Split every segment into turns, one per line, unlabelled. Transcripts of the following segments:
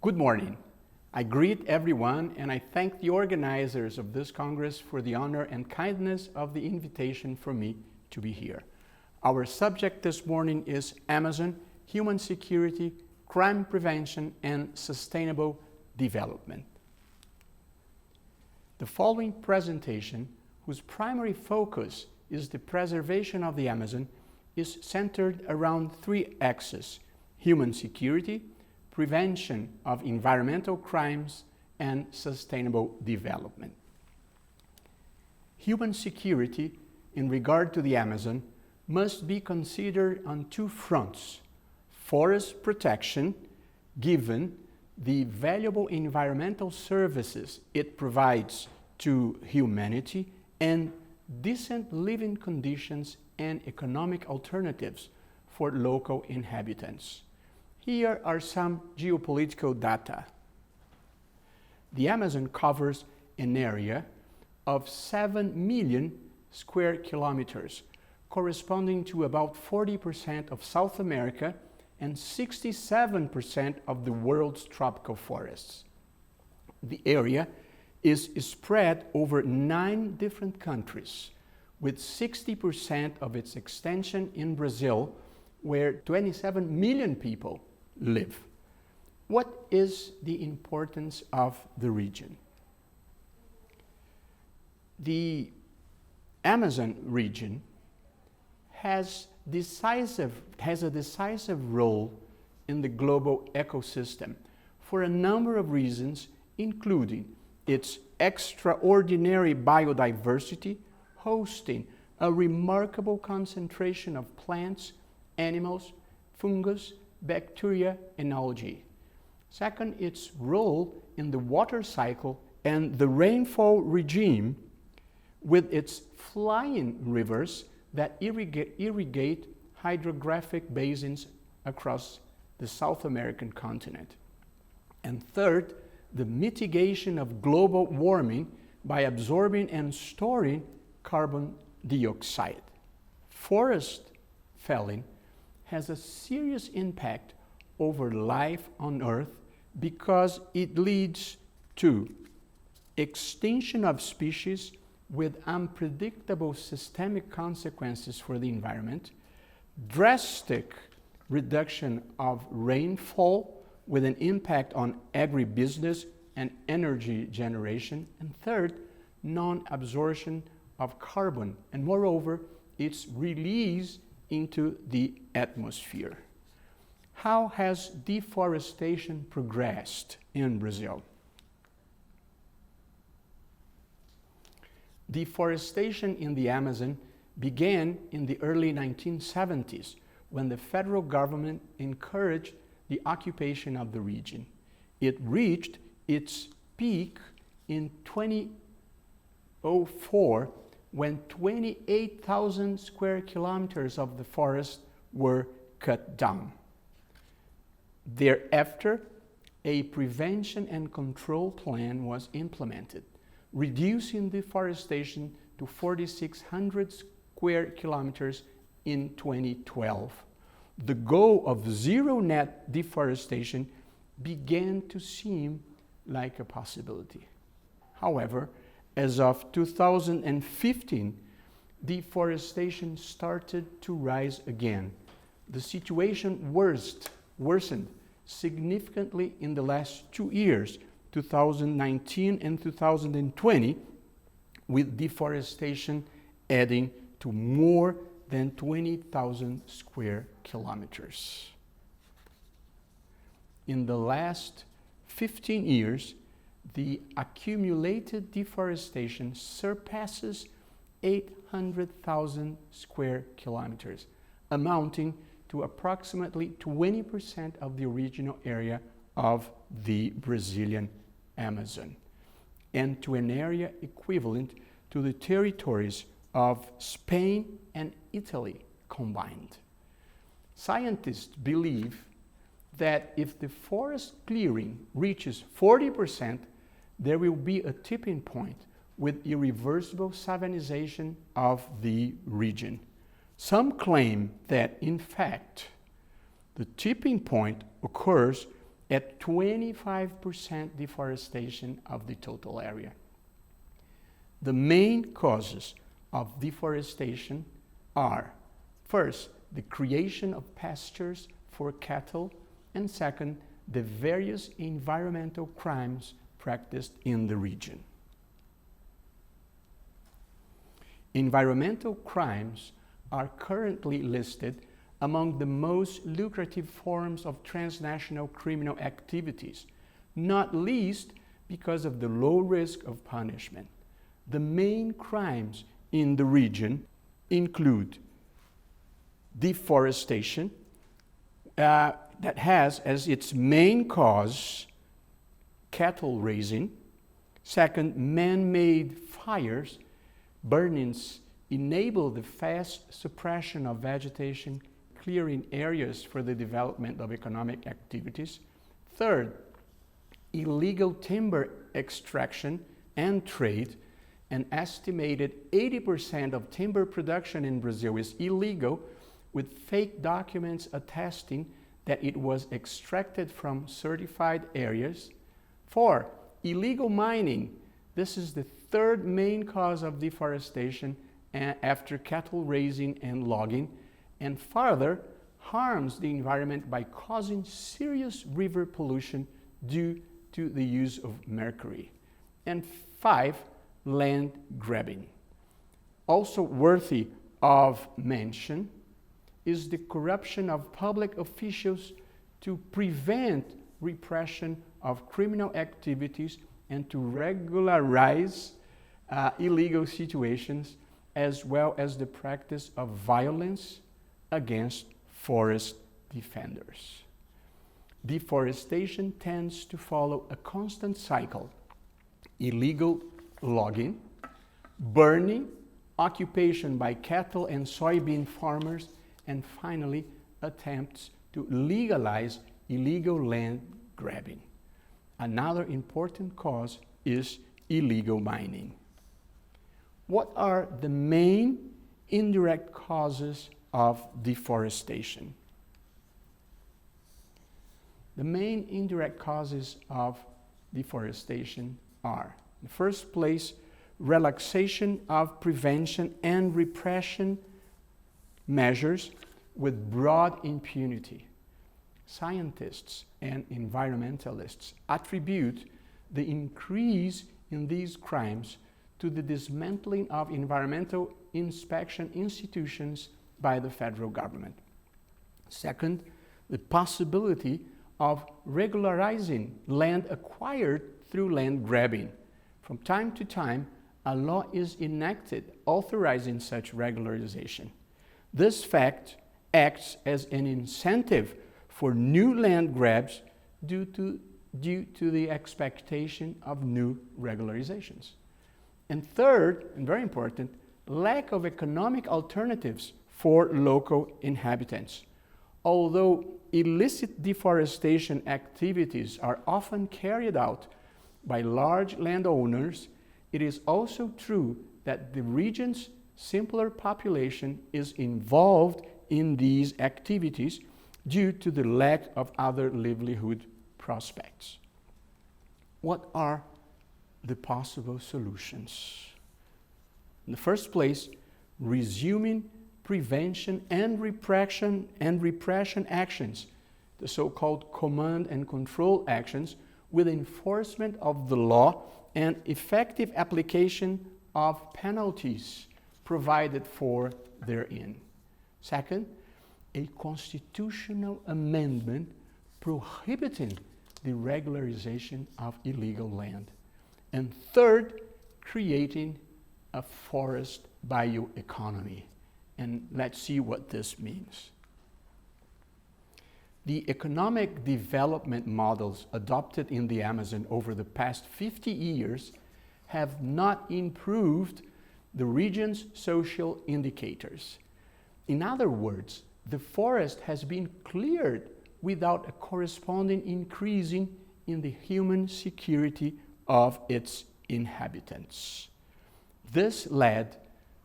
Good morning. I greet everyone and I thank the organizers of this Congress for the honor and kindness of the invitation for me to be here. Our subject this morning is Amazon, human security, crime prevention, and sustainable development. The following presentation, whose primary focus is the preservation of the Amazon, is centered around three axes: human security, prevention of environmental crimes, and sustainable development. Human security in regard to the Amazon must be considered on two fronts: forest protection, given the valuable environmental services it provides to humanity, and decent living conditions and economic alternatives for local inhabitants. Here are some geopolitical data. The Amazon covers an area of 7 million square kilometers, corresponding to about 40% of South America and 67% of the world's tropical forests. The area is spread over 9 different countries, with 60% of its extension in Brazil, where 27 million people live. What is the importance of the region? The Amazon region has a decisive role in the global ecosystem for a number of reasons, including its extraordinary biodiversity, hosting a remarkable concentration of plants, animals, fungus, bacteria, and algae. Second, its role in the water cycle and the rainfall regime, with its flying rivers that irrigate hydrographic basins across the South American continent. And third, the mitigation of global warming by absorbing and storing carbon dioxide. Forest felling has a serious impact over life on Earth because it leads to extinction of species with unpredictable systemic consequences for the environment, drastic reduction of rainfall with an impact on agribusiness and energy generation, and third, non-absorption of carbon, and moreover, its release into the atmosphere. How has deforestation progressed in Brazil? Deforestation in the Amazon began in the early 1970s when the federal government encouraged the occupation of the region. It reached its peak in 2004 when 28,000 square kilometers of the forest were cut down. Thereafter, a prevention and control plan was implemented, reducing deforestation to 4,600 square kilometers in 2012. The goal of zero net deforestation began to seem like a possibility. However, as of 2015, deforestation started to rise again. The situation worsened significantly in the last 2 years, 2019 and 2020, with deforestation adding to more than 20,000 square kilometers. In the last 15 years, the accumulated deforestation surpasses 800,000 square kilometers, amounting to approximately 20% of the original area of the Brazilian Amazon, and to an area equivalent to the territories of Spain and Italy combined. Scientists believe that if the forest clearing reaches 40%, there will be a tipping point with irreversible savanization of the region. Some claim that, in fact, the tipping point occurs at 25% deforestation of the total area. The main causes of deforestation are, first, the creation of pastures for cattle, and second, the various environmental crimes practiced in the region. Environmental crimes are currently listed among the most lucrative forms of transnational criminal activities, not least because of the low risk of punishment. The main crimes in the region include deforestation, that has as its main cause cattle raising. Second, man-made fires. Burnings enable the fast suppression of vegetation, clearing areas for the development of economic activities. Third, illegal timber extraction and trade. An estimated 80% of timber production in Brazil is illegal, with fake documents attesting that it was extracted from certified areas. 4, illegal mining. This is the third main cause of deforestation after cattle raising and logging, and further harms the environment by causing serious river pollution due to the use of mercury. And 5, land grabbing. Also worthy of mention is the corruption of public officials to prevent repression of criminal activities and to regularize illegal situations, as well as the practice of violence against forest defenders. Deforestation tends to follow a constant cycle: illegal logging, burning, occupation by cattle and soybean farmers, and finally, attempts to legalize illegal land grabbing. Another important cause is illegal mining. What are the main indirect causes of deforestation? The main indirect causes of deforestation are, in the first place, relaxation of prevention and repression measures with broad impunity. Scientists and environmentalists attribute the increase in these crimes to the dismantling of environmental inspection institutions by the federal government. Second, the possibility of regularizing land acquired through land grabbing. From time to time, a law is enacted authorizing such regularization. This fact acts as an incentive for new land grabs due to the expectation of new regularizations. And third, and very important, lack of economic alternatives for local inhabitants. Although illicit deforestation activities are often carried out by large landowners, it is also true that the region's simpler population is involved in these activities due to the lack of other livelihood prospects. What are the possible solutions? In the first place, resuming prevention and repression actions, the so-called command and control actions, with enforcement of the law and effective application of penalties provided for therein. Second, a constitutional amendment prohibiting the regularization of illegal land. And third, creating a forest bioeconomy. And let's see what this means. The economic development models adopted in the Amazon over the past 50 years have not improved the region's social indicators. In other words, the forest has been cleared without a corresponding increase in the human security of its inhabitants. This led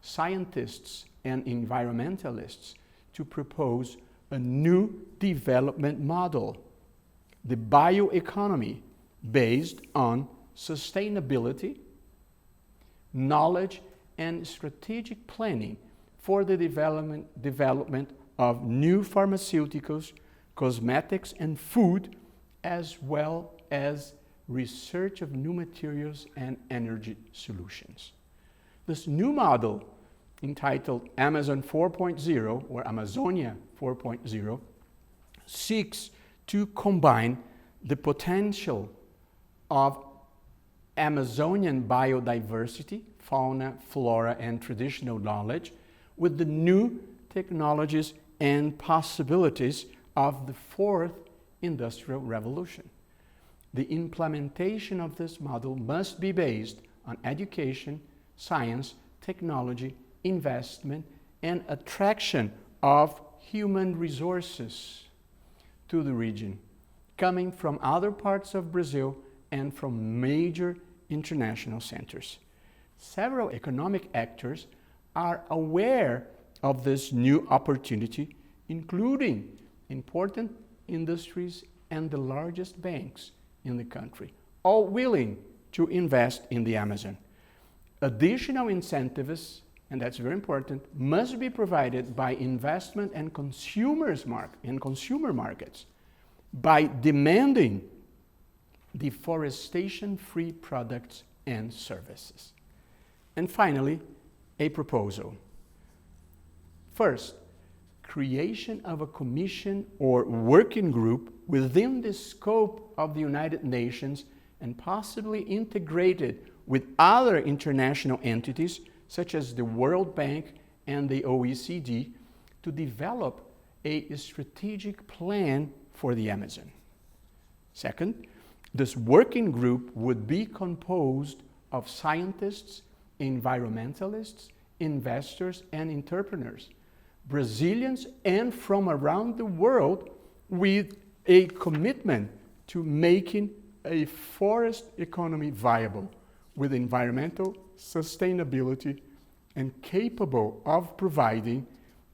scientists and environmentalists to propose a new development model the bioeconomy based on sustainability, knowledge, and strategic planning for the development of new pharmaceuticals, cosmetics, and food, as well as research of new materials and energy solutions. This new model, entitled Amazon 4.0 or Amazonia 4.0, seeks to combine the potential of Amazonian biodiversity, fauna, flora, and traditional knowledge with the new technologies and possibilities of the fourth industrial revolution. The implementation of this model must be based on education, science, technology, investment, and attraction of human resources to the region, coming from other parts of Brazil and from major international centers. Several economic actors are aware of this new opportunity, including important industries and the largest banks in the country, all willing to invest in the Amazon. Additional incentives, and that's very important, must be provided by investment and consumer markets by demanding deforestation-free products and services. And finally, a proposal. First, creation of a commission or working group within the scope of the United Nations and possibly integrated with other international entities such as the World Bank and the OECD to develop a strategic plan for the Amazon. Second, this working group would be composed of scientists, environmentalists, investors, and entrepreneurs, Brazilians and from around the world, with a commitment to making a forest economy viable with environmental sustainability and capable of providing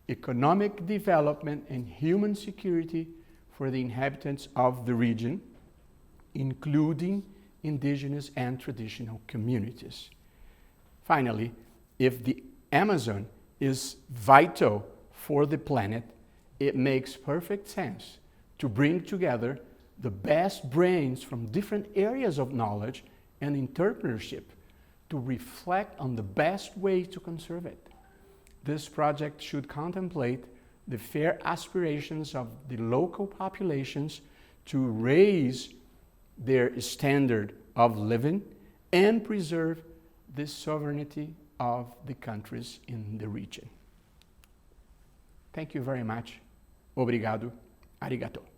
economic development and human security for the inhabitants of the region, including indigenous and traditional communities. Finally, if the Amazon is vital for the planet, it makes perfect sense to bring together the best brains from different areas of knowledge and entrepreneurship to reflect on the best way to conserve it. This project should contemplate the fair aspirations of the local populations to raise their standard of living and preserve the sovereignty of the countries in the region. Thank you very much. Obrigado. Arigato.